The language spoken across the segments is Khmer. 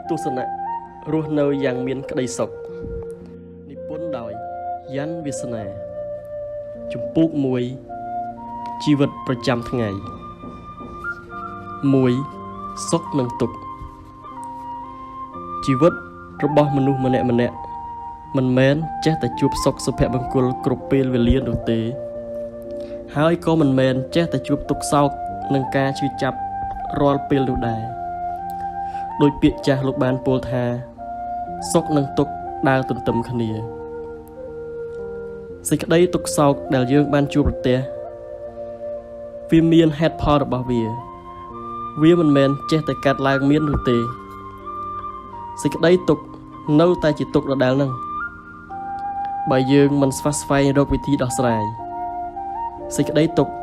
ទស្សនៈរស់នៅយ៉ាងមានក្តីសុខនិពន្ធដោយយ៉ាន់វាសនាជំពូក1ជីវិតប្រចាំថ្ងៃ1សុខនិងទុក្ខជីវិតរបស់មនុស្សម្នាក់ៗមិនមែនចេះតែជួបសុខសុភមង្គលគ្រប់ពេលវេលានោះទេហើយក៏មិនមែនចេះតែជួបទុក្ខសោកនឹងការឈឺចាប់រាល់ពេលនោះដែរដោយពាក្យចាស់លោកបានពោលថាសុខនិងទុក្ខដើរទន្ទឹមគ្នាសេចក្តីទុក្ខសោកដែលយើងបានជួបប្រទះវាមានហេតុផលរបស់វាមិនមែនចេះតែកាត់ឡើងមាននោះទេសេចក្តីទុក្ខនៅតែជាទុក្ខដដែលហ្នឹងបើយើងមិនស្វះស្វែងរកវិធីដោះស្រាយសេចក្តីទុក្ខ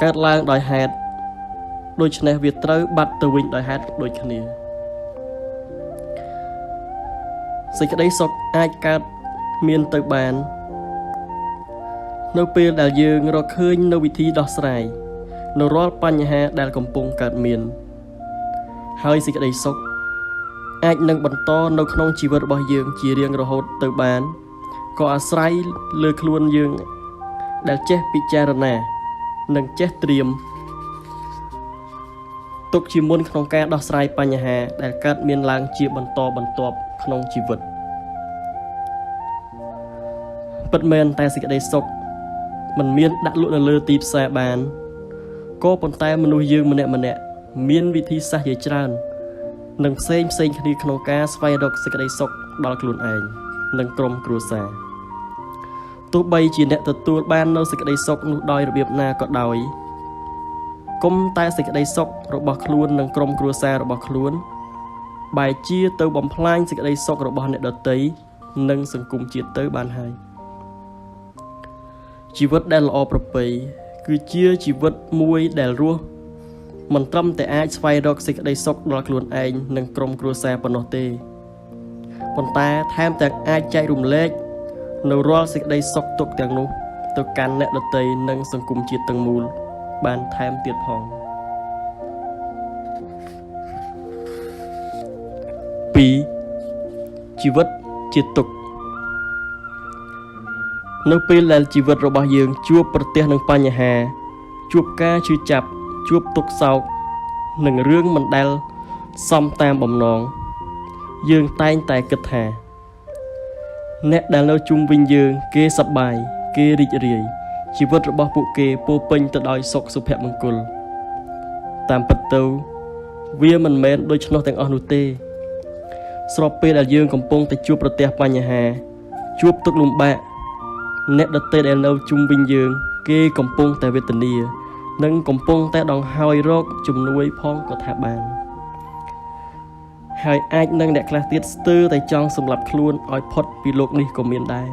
កើតឡើងដោយហេតុដូច្នេះវាត្រូវបាត់ទៅវិញដោយហេតុដូចគ្នាសេចក្តីសុខអាចកើតមានទៅបាននៅពេលដែលយើងរកឃើញនៅវិធីដោះស្រាយនៅរាល់បញ្ហាដែលកំពុងកើតមានហើយសេចក្តីសុខអាចនឹងបន្តនៅក្នុងជីវិតរបស់យើងជារៀងរហូតទៅបានក៏អាស្រ័យលើខ្លួនយើងដែលចេះពិចារណានិងចេះត្រៀមទុកជាមុនក្នុងការដោះស្រាយបញ្ហាដែលកើតមានឡើងជាបន្តបន្ទាប់ក្នុងជីវិតពិតមែនតែសេចក្តីសុខមិនមានដាក់លក់នៅលើទីផ្សារបានក៏ប៉ុន្តែមនុស្សយើងម្នាក់មានវិធីសាស្ត្រជាច្រើននិងផ្សេងគ្នាក្នុងការស្វែងរកសេចក្តីសុខដល់ខ្លួនឯងនិងក្រុមគ្រួសារទោះបីជាអ្នកទទួលបាននូវសេចក្តីសុខនោះដោយរបៀបណាក៏ដោយគុំតែសេចក្តីសុខរបស់ខ្លួននិងក្រុមគ្រួសាររបស់ខ្លួនបែរជាទៅបំផ្លាញសេចក្តីសុខរបស់អ្នកដទៃនិងសង្គមជាតិទៅបានហើយជីវិតដែលល្អប្រពៃគឺជាជីវិតមួយដែលរស់មិនត្រឹមតែអាចស្វែងរកសេចក្តីសុខដល់ខ្លួនឯងនិងក្រុមគ្រួសារប៉ុណ្ណោះទេប៉ុន្តែថែមទាំងអាចចែករំលែកនៅរាល់សេចក្តីសុខទុក្ខទាំងនោះទៅកាន់អ្នកដទៃនិងសង្គមជាតិទាំងមូលបានថែមទៀតផង2ជីវិតជាទុក្ខនៅពេលដែលជីវិតរបស់យើងជួបប្រទះនឹងបញ្ហាជួបការឈឺចាប់ជួបទុក្ខសោកនិងរឿងមិនដែលសមតាមបំណងយើងតែងតែគិតថាអ្នកដែលនៅជុំវិញយើងគេសប្បាយគេរីករាយជីវិតរបស់ពួកគេពោរពេញទៅដោយសុខសុភមង្គលតាមពិតទៅវាមិនមែនដូច្នោះទាំងអស់នោះទេស្របពេលដែលយើងកំពុងតែជួបប្រទះបញ្ហាជួបទុក្ខលំបាកអ្នកដទៃដែលនៅជុំវិញយើងគេកំពុងតែវេទនានិងកំពុងតែដង្ហើយរកជំនួយផងក៏ថាបានហើយអាចនឹងអ្នកខ្លះទៀតស្ទើរតែចង់សម្លាប់ខ្លួនឲ្យផុតពីโลกនេះក៏មានដែរ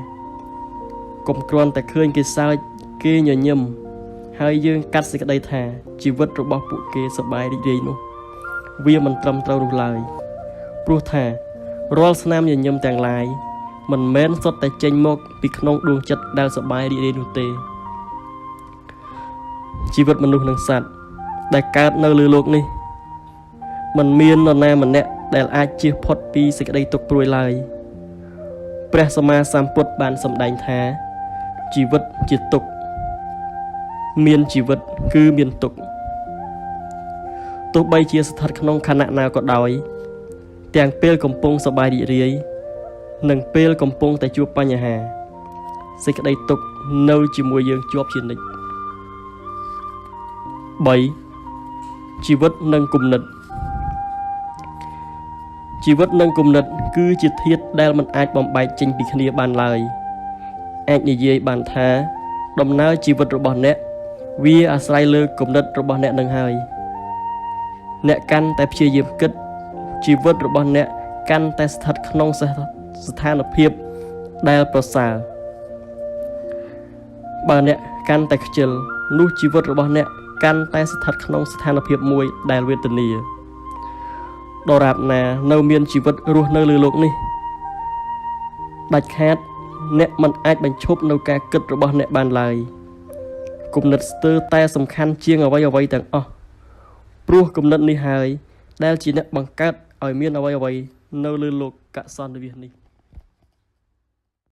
កុំគ្រាន់តែឃើញគេសើចគេញញឹមហើយយើងកាត់សេចក្តីថាជីវិតរបស់ពួកគេសប្បាយរីករាយនោះវាមិនត្រឹមត្រូវនោះឡើយព្រោះថារាល់ស្នាមញញឹមទាំងឡាយមិនមែនសុទ្ធតែចេញមកពីក្នុងដួងចិត្តដែលសប្បាយរីករាយនោះទេជីវិតមនុស្សនិងសត្វដែលកើតនៅលើโลกនេះមិនមាននរណាម្នាក់ដែលអាចជៀសផុតពីសេចក្តីទុក្ខព្រួយឡើយព្រះសម្មាសម្ពុទ្ធបានសម្ដែងថាជីវិតជាទុក្ខមានជីវិតគឺមានទុក្ខទោះបីជាស្ថិតក្នុងខណៈណាក៏ដោយទាំងពេលកំពុងសប្បាយរីករាយនិងពេលកំពុងតែជួបបញ្ហាសេចក្តីទុក្ខនៅជាមួយយើងជាប់ជានិច្ច3ជីវិតនិងគំនិតជីវិតនិងគំនិតគឺជាធាតុដែលមិនអាចបំបែកចេញពីគ្នាបានឡើយអាចនិយាយបានថាដំណើរជីវិតរបស់អ្នកវាអាស្រ័យលើគំនិតរបស់អ្នកនឹងហើយអ្នកកាន់តែព្យាយាមគិតជីវិតរបស់អ្នកកាន់តែស្ថិតក្នុងស្ថានភាពដែលប្រសើរបើអ្នកកាន់តែខ្ជិលនោះជីវិតរបស់អ្នកកាន់តែស្ថិតក្នុងស្ថានភាពមួយដែលវេទនាដរាបណានៅមានជីវិតរស់នៅលើโลกនេះដាច់ខាតអ្នកមិនអាចបញ្ឈប់នៅការគិតរបស់អ្នកបានឡើយគំនិតស្ទើរតែសំខាន់ជាងអ្វីទាំងអស់ព្រោះគំនិតនេះហើយដែលជាអ្នកបង្កើតឲ្យមានអ្វី នៅលើលោកកសន្តិវិទ្យានេះ